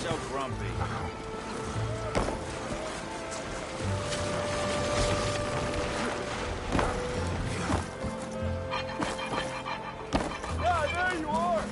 so grumpy? Yeah, there you are!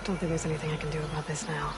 Don't think there's anything I can do about this now.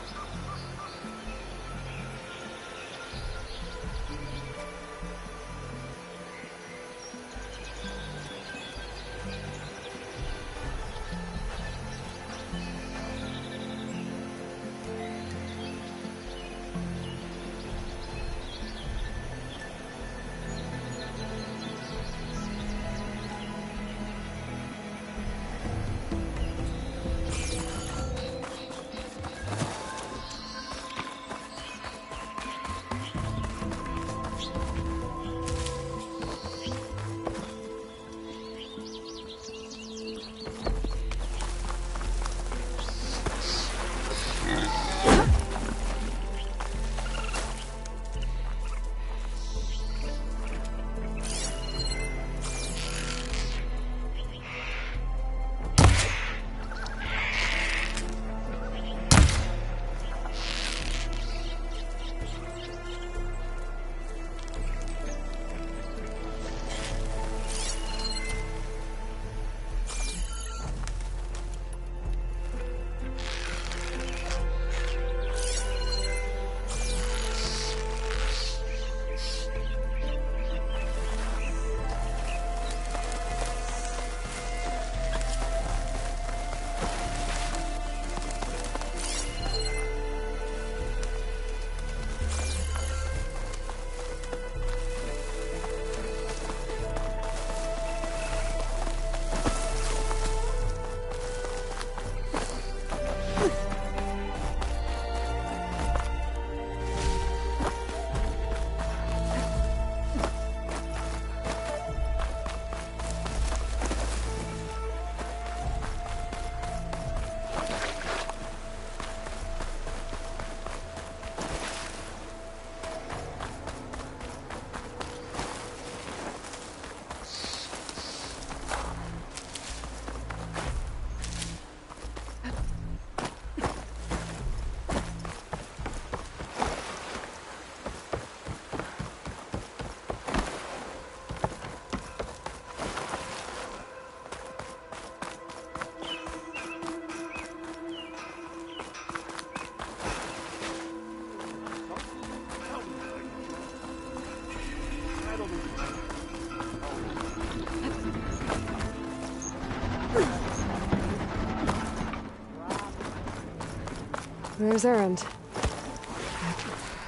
there's Erend.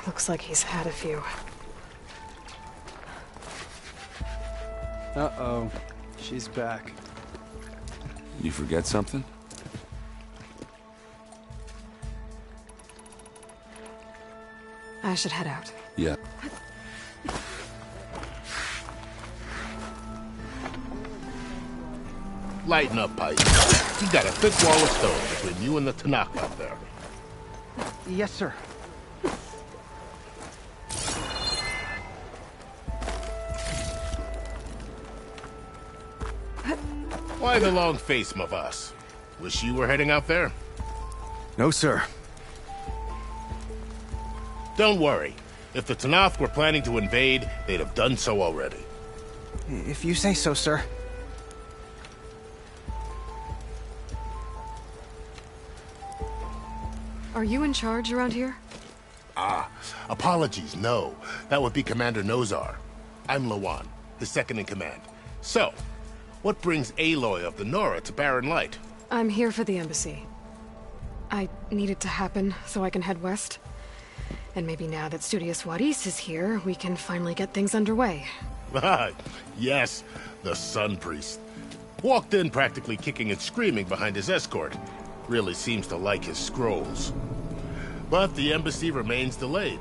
Looks like he's had a few. Uh-oh. She's back. You forget something? I should head out. Yeah. Lighten up, Pike. You got a thick wall of stone between you and the Tanakh out there. Yes, sir. Why the long face, Mavas? Wish you were heading out there? No, sir. Don't worry. If the Tanakh were planning to invade, they'd have done so already. If you say so, sir. Are you in charge around here? Apologies, no. That would be Commander Nozar. I'm Lawan, his second in command. So, what brings Aloy of the Nora to Barren Light? I'm here for the embassy. I need it to happen so I can head west. And maybe now that Studious Wadis is here, we can finally get things underway. Yes, the Sun Priest. Walked in practically kicking and screaming behind his escort. Really seems to like his scrolls. But the embassy remains delayed.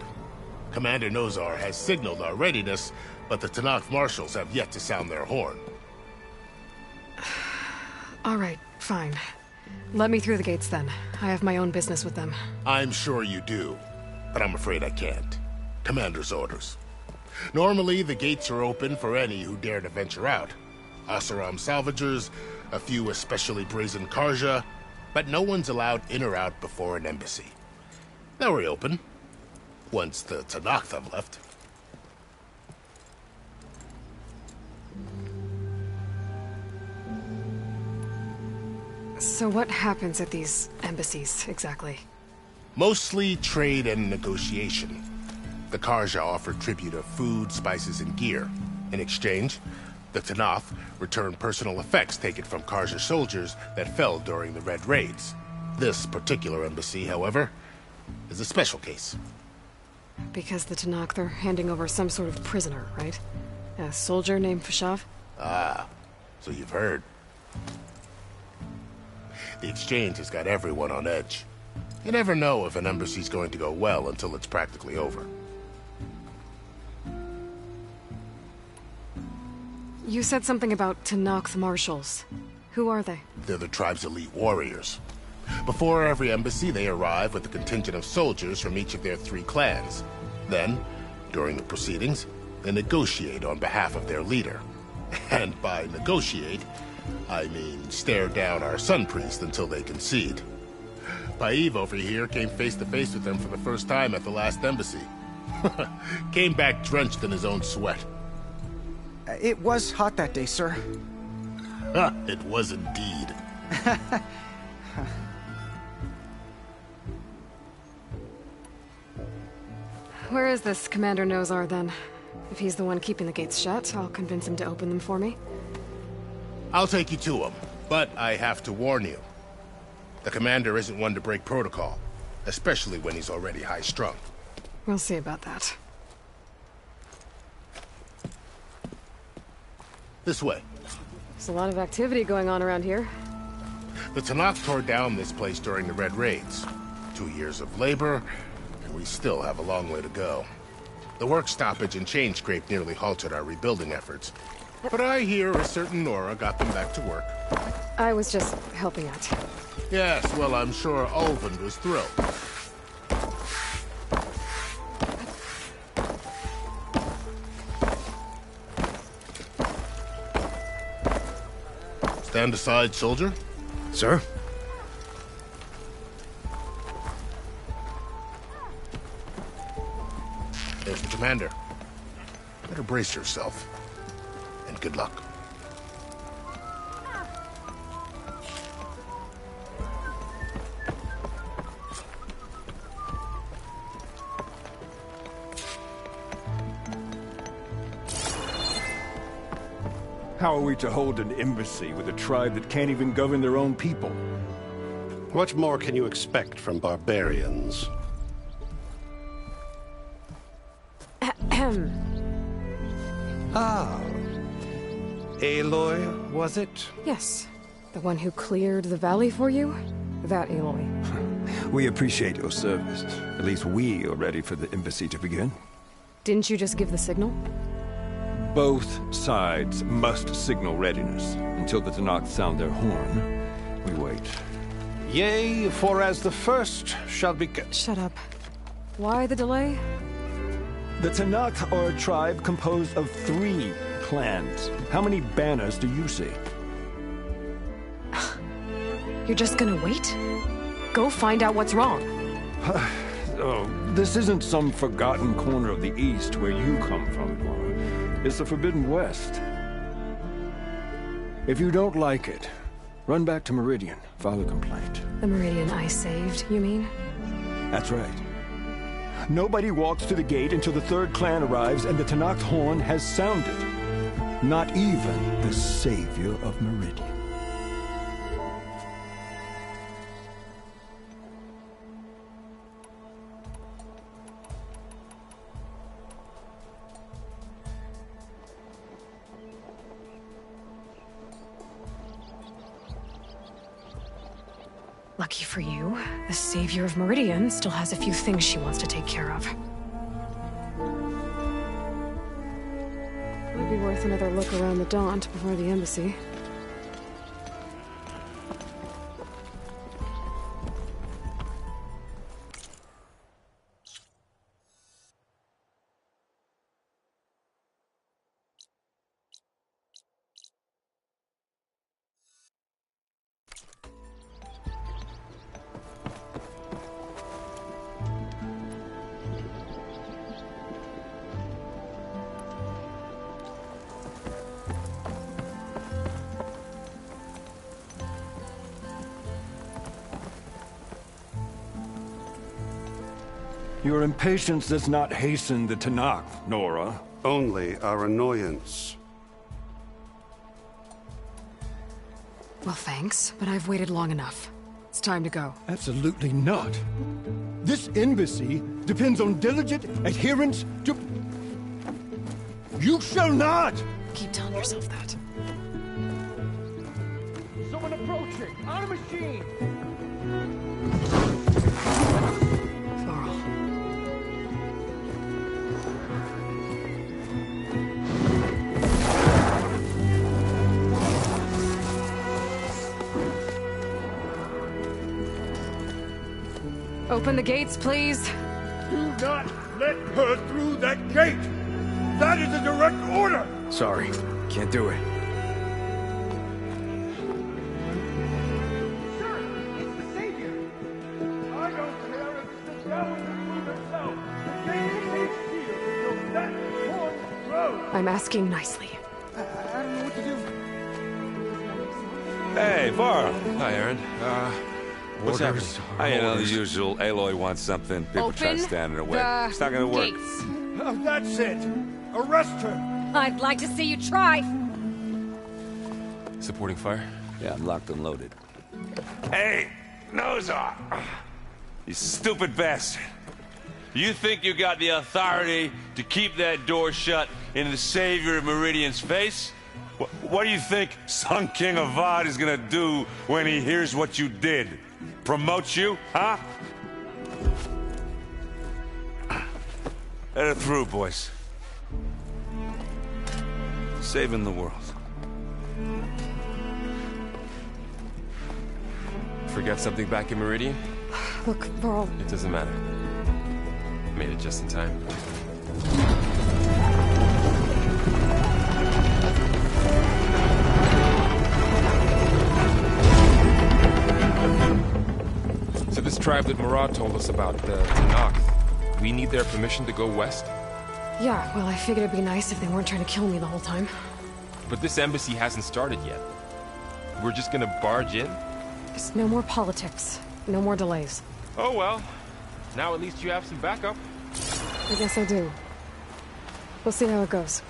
Commander Nozar has signaled our readiness, but the Tanakh marshals have yet to sound their horn. All right, fine. Let me through the gates then. I have my own business with them. I'm sure you do, but I'm afraid I can't. Commander's orders. Normally, the gates are open for any who dare to venture out. Asaram salvagers, a few especially brazen Karja, but no one's allowed in or out before an embassy. They'll reopen, once the Tanakh have left. So what happens at these embassies, exactly? Mostly trade and negotiation. The Karja offer tribute of food, spices, and gear. In exchange, the Tanakh return personal effects taken from Karja soldiers that fell during the Red Raids. This particular embassy, however, is a special case. Because the Tanakh, they're handing over some sort of prisoner, right? A soldier named Fashav? Ah, so you've heard. The exchange has got everyone on edge. You never know if an embassy's going to go well until it's practically over. You said something about Tanakh marshals. Who are they? They're the tribe's elite warriors. Before every embassy, they arrive with a contingent of soldiers from each of their 3 clans. Then, during the proceedings, they negotiate on behalf of their leader. And by negotiate, I mean stare down our Sun Priest until they concede. Paiv over here came face to face with them for the first time at the last embassy. Came back drenched in his own sweat. It was hot that day, sir. It was indeed. Where is this Commander Nozar, then? If he's the one keeping the gates shut, I'll convince him to open them for me. I'll take you to him, but I have to warn you. The commander isn't one to break protocol, especially when he's already high-strung. We'll see about that. This way. There's a lot of activity going on around here. The Tanakh tore down this place during the Red Raids. 2 years of labor, and we still have a long way to go. The work stoppage and chain scrape nearly halted our rebuilding efforts. But I hear a certain Nora got them back to work. I was just helping out. Yes, well, I'm sure Ulvund was thrilled. Stand aside, soldier. Sir? There's the commander. Better brace yourself. And good luck. How are we to hold an embassy with a tribe that can't even govern their own people? What more can you expect from barbarians? Ah. Aloy, was it? Yes. The one who cleared the valley for you? That Aloy. We appreciate your service. At least we are ready for the embassy to begin. Didn't you just give the signal? Both sides must signal readiness. Until the Tanakh sound their horn, we wait. Yea, for as the first shall be... Shut up. Why the delay? The Tanakh are a tribe composed of 3 clans. How many banners do you see? You're just gonna wait? Go find out what's wrong. Oh, this isn't some forgotten corner of the East where you come from, Laura. It's the Forbidden West. If you don't like it, run back to Meridian, file a complaint. The Meridian I saved, you mean? That's right. Nobody walks to the gate until the 3rd clan arrives and the Tanakh's horn has sounded. Not even the savior of Meridian. Lucky for you, the savior of Meridian still has a few things she wants to take care of. Might be worth another look around the Daunt before the embassy. Your impatience does not hasten the Tanakh, Nora. Only our annoyance. Well, thanks, but I've waited long enough. It's time to go. Absolutely not. This embassy depends on diligent adherence to... You shall not! Keep telling yourself that. Someone approaching! On a machine! Varl. Open the gates, please. Do not let her through that gate! That is a direct order! Sorry, can't do it. Sir, it's the Savior! I don't care if it's the devil to prove herself! The gate remains sealed until that horn blows! I'm asking nicely. I don't know what to do. Hey, Varl. Hi, Aaron. What's happening? I know the usual. Aloy wants something. People try to stand in her way. It's not gonna work. Gates. Oh, that's it! Arrest her! I'd like to see you try. Supporting fire? Yeah, I'm locked and loaded. Hey, nose off! You stupid bastard. You think you got the authority to keep that door shut in the savior of Meridian's face? What do you think Sun King Avad is gonna do when he hears what you did? Promote you, huh? Let her through, boys. Saving the world. Forget something back in Meridian? Look, Varl. It doesn't matter. Made it just in time. So this tribe that Murad told us about, the Tanakh, we need their permission to go west? Yeah, well, I figured it'd be nice if they weren't trying to kill me the whole time. But this embassy hasn't started yet. We're just gonna barge in? Just no more politics. No more delays. Oh well. Now at least you have some backup. I guess I do. We'll see how it goes.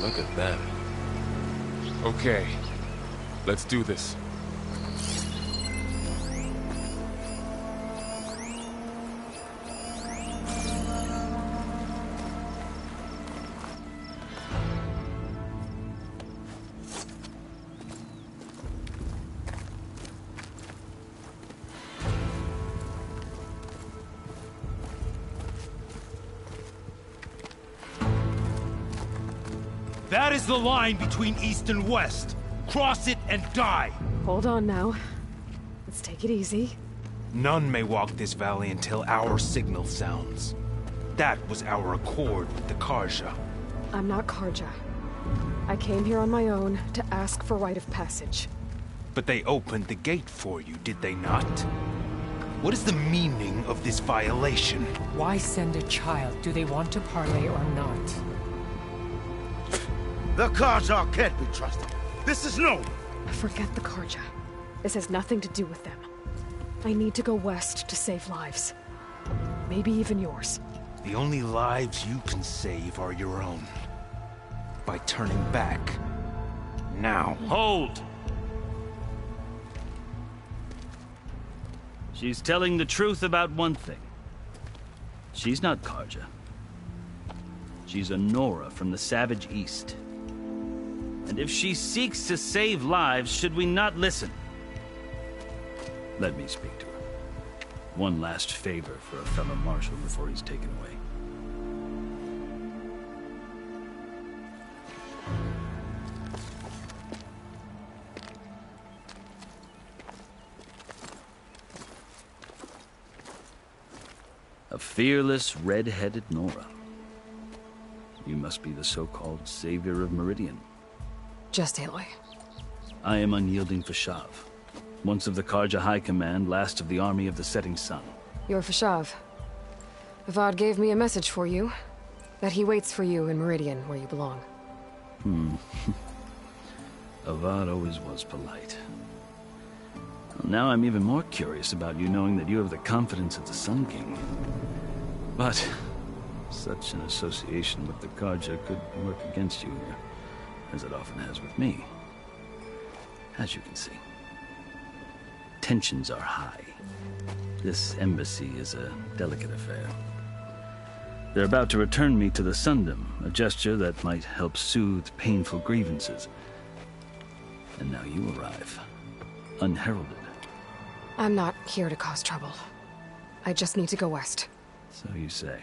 Look at them. Okay, let's do this. That is the line between East and West. Cross it and die. Hold on now. Let's take it easy. None may walk this valley until our signal sounds. That was our accord with the Karja. I'm not Karja. I came here on my own to ask for rite of passage. But they opened the gate for you, did they not? What is the meaning of this violation? Why send a child? Do they want to parley or not? The Karja can't be trusted. This is known. Forget the Karja. This has nothing to do with them. I need to go west to save lives. Maybe even yours. The only lives you can save are your own. By turning back. Now. Hold! She's telling the truth about one thing. She's not Karja. She's a Nora from the Savage East. And if she seeks to save lives, should we not listen? Let me speak to her. One last favor for a fellow marshal before he's taken away. A fearless, red-headed Nora. You must be the so-called savior of Meridian. Just Aloy. I am unyielding Fashav. Once of the Karja High Command, last of the army of the setting sun. You're Fashav. Avad gave me a message for you. That he waits for you in Meridian, where you belong. Avad always was polite. Well, now I'm even more curious about you knowing that you have the confidence of the Sun King. But such an association with the Karja could work against you here, as it often has with me. As you can see, tensions are high. This embassy is a delicate affair. They're about to return me to the Sundom, a gesture that might help soothe painful grievances. And now you arrive, unheralded. I'm not here to cause trouble. I just need to go west. So you say.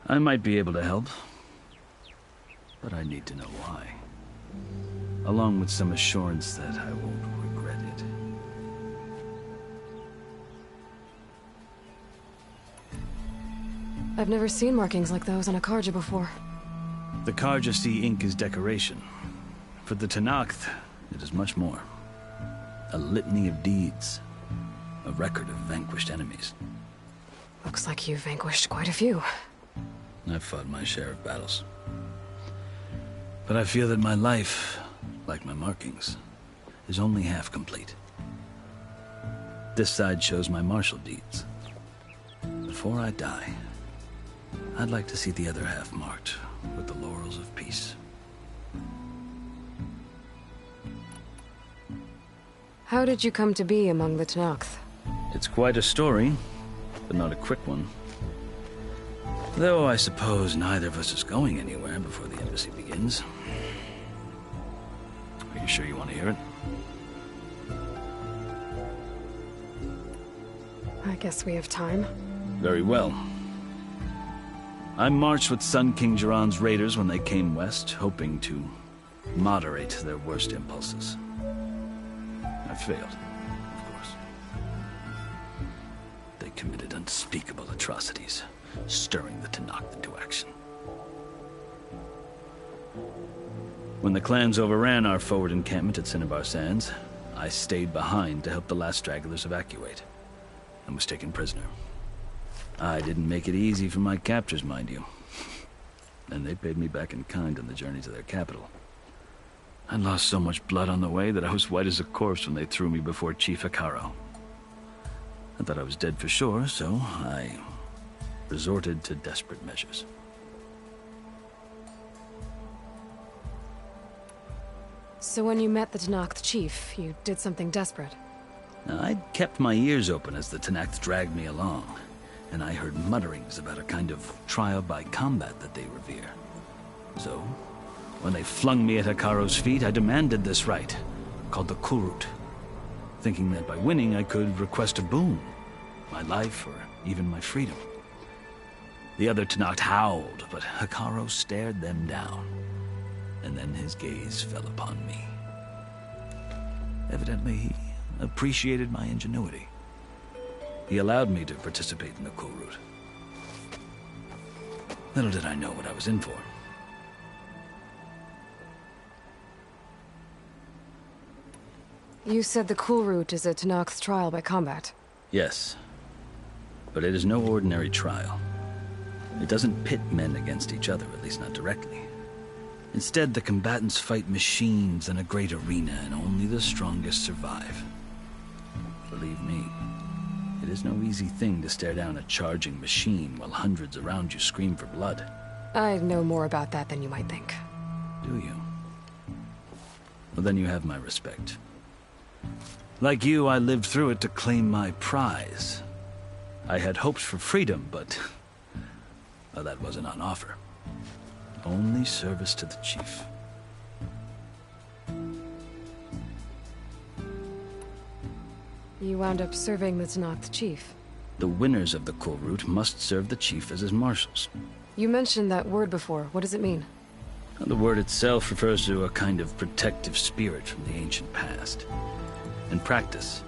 I might be able to help, but I need to know why. Along with some assurance that I won't regret it. I've never seen markings like those on a Karja before. The Karja see ink as decoration. For the Tenakth, it is much more. A litany of deeds. A record of vanquished enemies. Looks like you've vanquished quite a few. I've fought my share of battles. But I feel that my life, like my markings, is only half complete. This side shows my martial deeds. Before I die, I'd like to see the other half marked with the laurels of peace. How did you come to be among the Tenakth? It's quite a story, but not a quick one. Though I suppose neither of us is going anywhere before the embassy begins. Are you sure you want to hear it? I guess we have time. Very well. I marched with Sun King Jiran's raiders when they came west, hoping to moderate their worst impulses. I failed, of course. They committed unspeakable atrocities, stirring the Tenakth into action. When the clans overran our forward encampment at Cinnabar Sands, I stayed behind to help the last stragglers evacuate, and was taken prisoner. I didn't make it easy for my captors, mind you. And they paid me back in kind on the journey to their capital. I lost so much blood on the way that I was white as a corpse when they threw me before Chief Akaro. I thought I was dead for sure, so I resorted to desperate measures. So when you met the Tenakth chief, you did something desperate. Now, I'd kept my ears open as the Tenakth dragged me along, and I heard mutterings about a kind of trial by combat that they revere. So, when they flung me at Hekaro's feet, I demanded this rite, called the Kulrut, thinking that by winning I could request a boon, my life or even my freedom. The other Tenakth howled, but Hekaro stared them down, and then his gaze fell upon me. Evidently, he appreciated my ingenuity. He allowed me to participate in the Kulrut. Little did I know what I was in for. You said the Kulrut is a Tenakth's trial by combat. Yes. But it is no ordinary trial. It doesn't pit men against each other, at least not directly. Instead, the combatants fight machines in a great arena, and only the strongest survive. Believe me, it is no easy thing to stare down a charging machine while hundreds around you scream for blood. I know more about that than you might think. Do you? Well, then you have my respect. Like you, I lived through it to claim my prize. I had hoped for freedom, but well, that wasn't on offer. Only service to the chief. You wound up serving the Tenakth chief. The winners of the Kulrut must serve the chief as his marshals. You mentioned that word before. What does it mean? The word itself refers to a kind of protective spirit from the ancient past. In practice,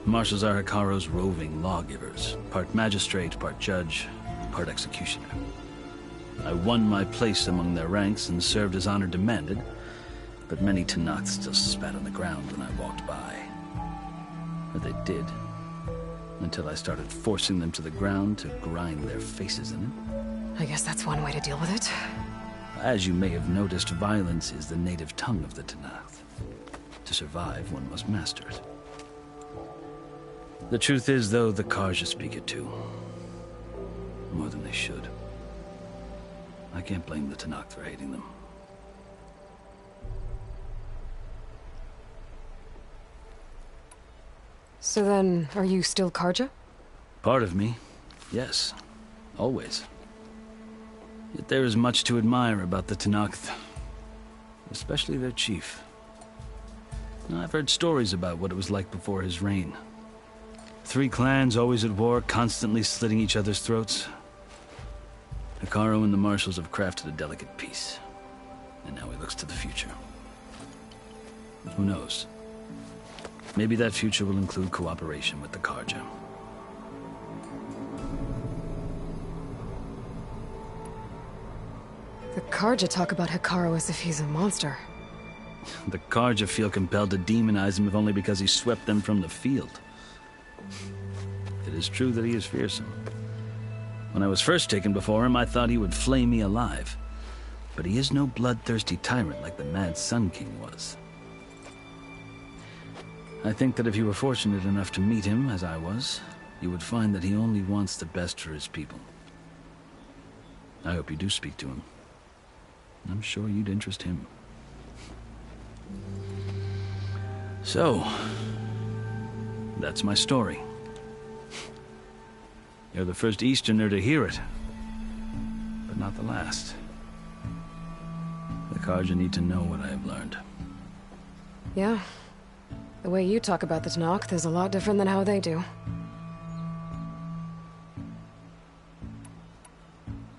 marshals are Hekaro's roving lawgivers, part magistrate, part judge, part executioner. I won my place among their ranks and served as honor demanded, but many Tenakth still spat on the ground when I walked by. Or they did, until I started forcing them to the ground to grind their faces in it. I guess that's one way to deal with it. As you may have noticed, violence is the native tongue of the Tenakth. To survive, one must master it. The truth is, though, the Karja speak it too. More than they should. I can't blame the Tenakth for hating them. So then, are you still Karja? Part of me, yes. Always. Yet there is much to admire about the Tenakth. Especially their chief. I've heard stories about what it was like before his reign. 3 clans always at war, constantly slitting each other's throats. Hekaro and the marshals have crafted a delicate peace. And now he looks to the future. Who knows? Maybe that future will include cooperation with the Karja. The Karja talk about Hekaro as if he's a monster. The Karja feel compelled to demonize him if only because he swept them from the field. It is true that he is fearsome. When I was first taken before him, I thought he would flay me alive. But he is no bloodthirsty tyrant like the Mad Sun King was. I think that if you were fortunate enough to meet him, as I was, you would find that he only wants the best for his people. I hope you do speak to him. I'm sure you'd interest him. So, that's my story. You're the first Easterner to hear it, but not the last. The Karja need to know what I have learned. Yeah. The way you talk about the Tenakth is a lot different than how they do.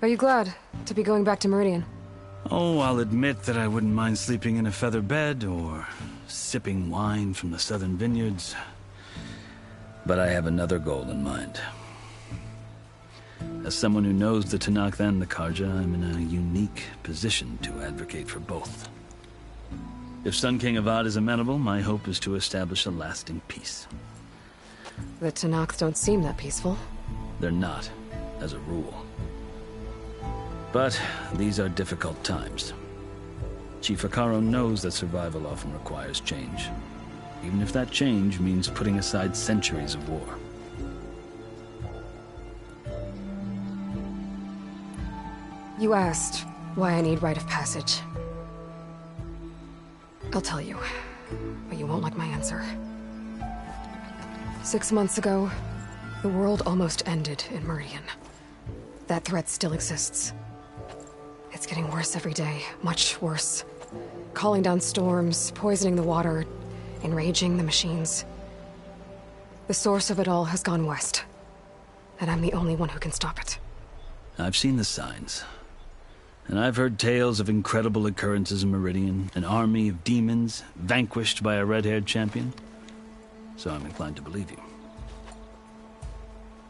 Are you glad to be going back to Meridian? Oh, I'll admit that I wouldn't mind sleeping in a feather bed or sipping wine from the southern vineyards. But I have another goal in mind. As someone who knows the Tenakth and the Karja, I'm in a unique position to advocate for both. If Sun King Avad is amenable, my hope is to establish a lasting peace. The Tenakth don't seem that peaceful. They're not, as a rule. But these are difficult times. Chief Hekaro knows that survival often requires change, even if that change means putting aside centuries of war. You asked why I need rite of passage. I'll tell you, but you won't like my answer. 6 months ago, the world almost ended in Meridian. That threat still exists. It's getting worse every day, much worse. Calling down storms, poisoning the water, enraging the machines. The source of it all has gone west, and I'm the only one who can stop it. I've seen the signs. And I've heard tales of incredible occurrences in Meridian, an army of demons vanquished by a red-haired champion. So I'm inclined to believe you.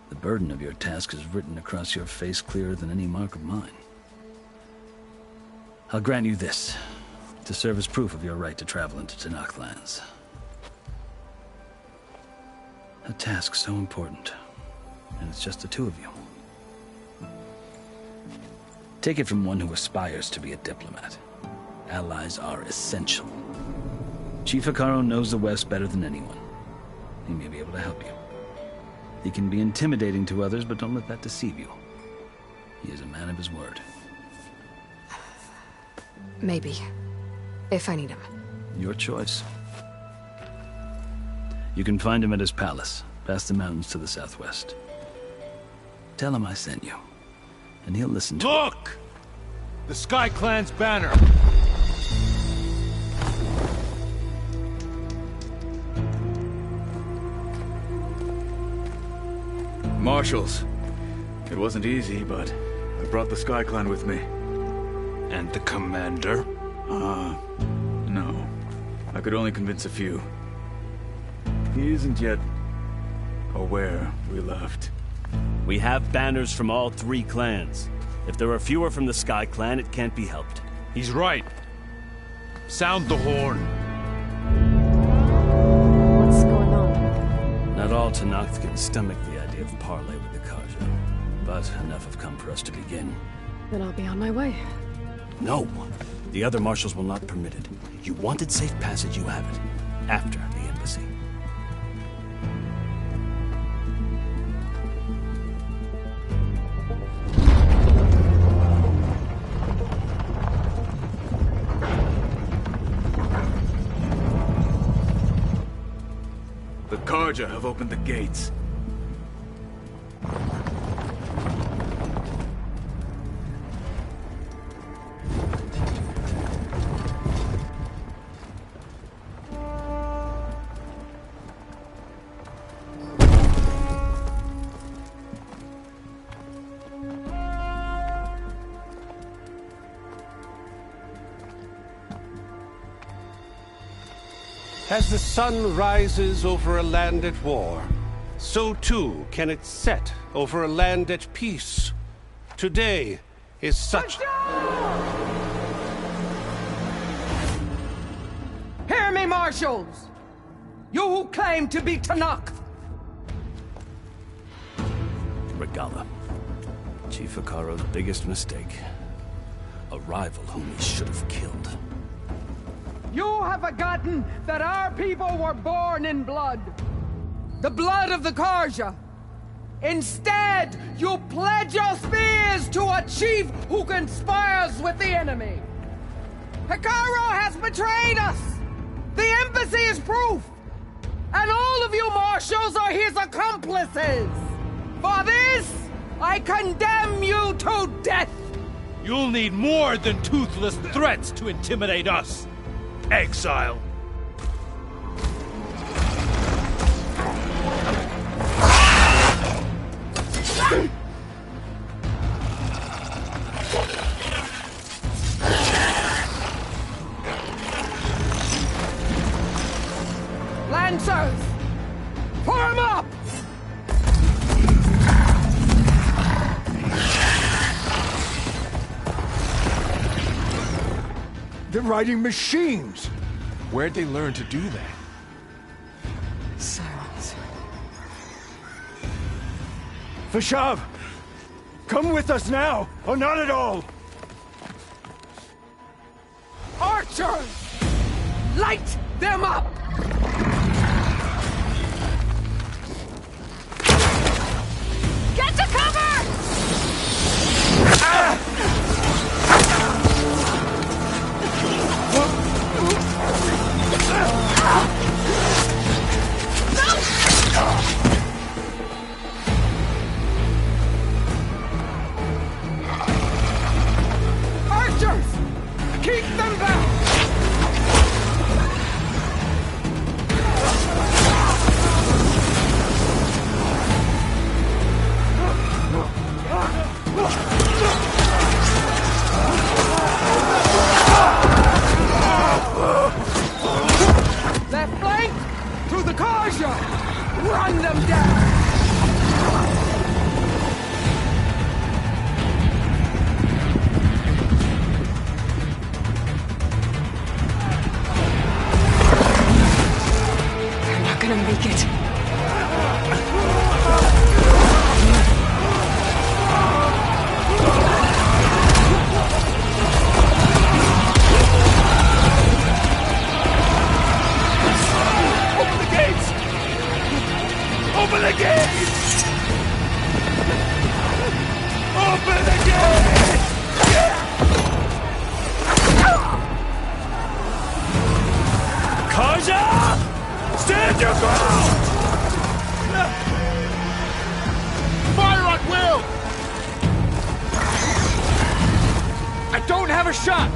The burden of your task is written across your face clearer than any mark of mine. I'll grant you this, to serve as proof of your right to travel into Tenakth lands. A task so important, and it's just the two of you. Take it from one who aspires to be a diplomat. Allies are essential. Chief Hekarro knows the West better than anyone. He may be able to help you. He can be intimidating to others, but don't let that deceive you. He is a man of his word. Maybe. If I need him. Your choice. You can find him at his palace, past the mountains to the southwest. Tell him I sent you, and he'll listen to Look! The Sky Clan's banner! Marshals. It wasn't easy, but I brought the Sky Clan with me. And the commander? No. I could only convince a few. He isn't yet aware we left. We have banners from all 3 clans. If there are fewer from the Sky Clan, it can't be helped. He's right. Sound the horn. What's going on? Not all Tenakth can stomach the idea of parley with the Karja, but enough have come for us to begin. Then I'll be on my way. No. The other marshals will not permit it. You wanted safe passage, you have it. After the embassy. The Karja have opened the gates. As the sun rises over a land at war, so too can it set over a land at peace. Today is such... Hear me, marshals! You who claim to be Tenakth! Regala. Chief Hekarro's biggest mistake. A rival whom he should have killed. You have forgotten that our people were born in blood. The blood of the Karja. Instead, you pledge your spears to a chief who conspires with the enemy. Hekarro has betrayed us. The embassy is proof. And all of you marshals are his accomplices. For this, I condemn you to death. You'll need more than toothless threats to intimidate us. Exile. Lancers, form up! They're riding machines! Where'd they learn to do that? Silence. Vashav! Come with us now, or not at all! Archers! Light them up! Get to cover! Karja! Run them down! They're not gonna make it. Open the gates! Open the gates! Karja! Stand your ground! Fire at will! I don't have a shot!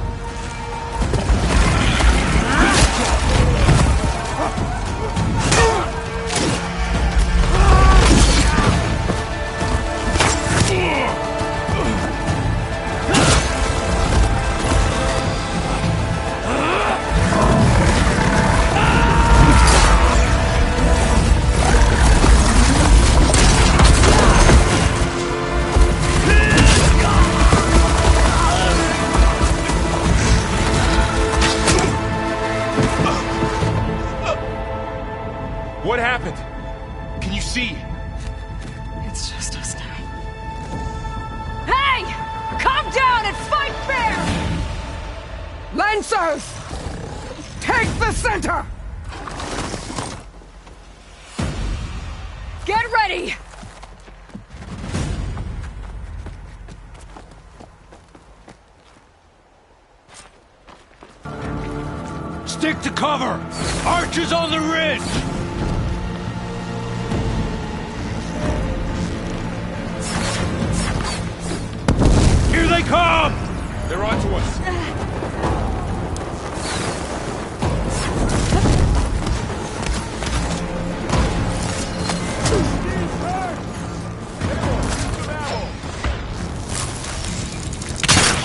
What happened? Can you see? It's just us now. Hey! Calm down and fight fair! Lancers! Take the center! Get ready! Stick to cover! Archers on the ridge! Here they come! They're onto us.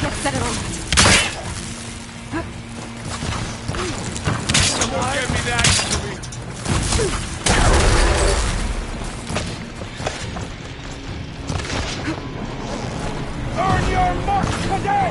Let's set it on. Don't give me that. Earn your mark today!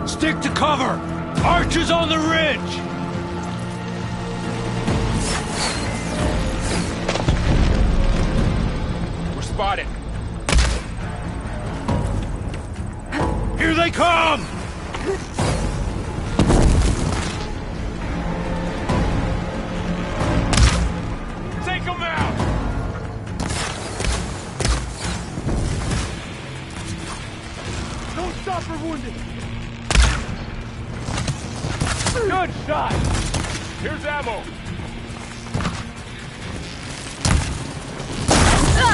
Stick to cover! Archers on the ridge! We're spotted. Here they come! Take them out! Don't stop for wounded! Good shot! Here's ammo!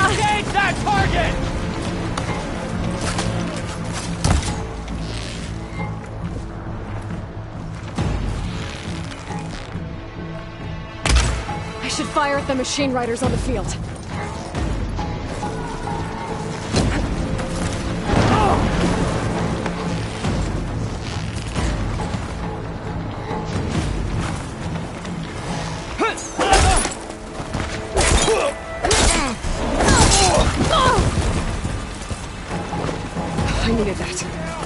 Engage that target! I should fire at the machine riders on the field. I needed that.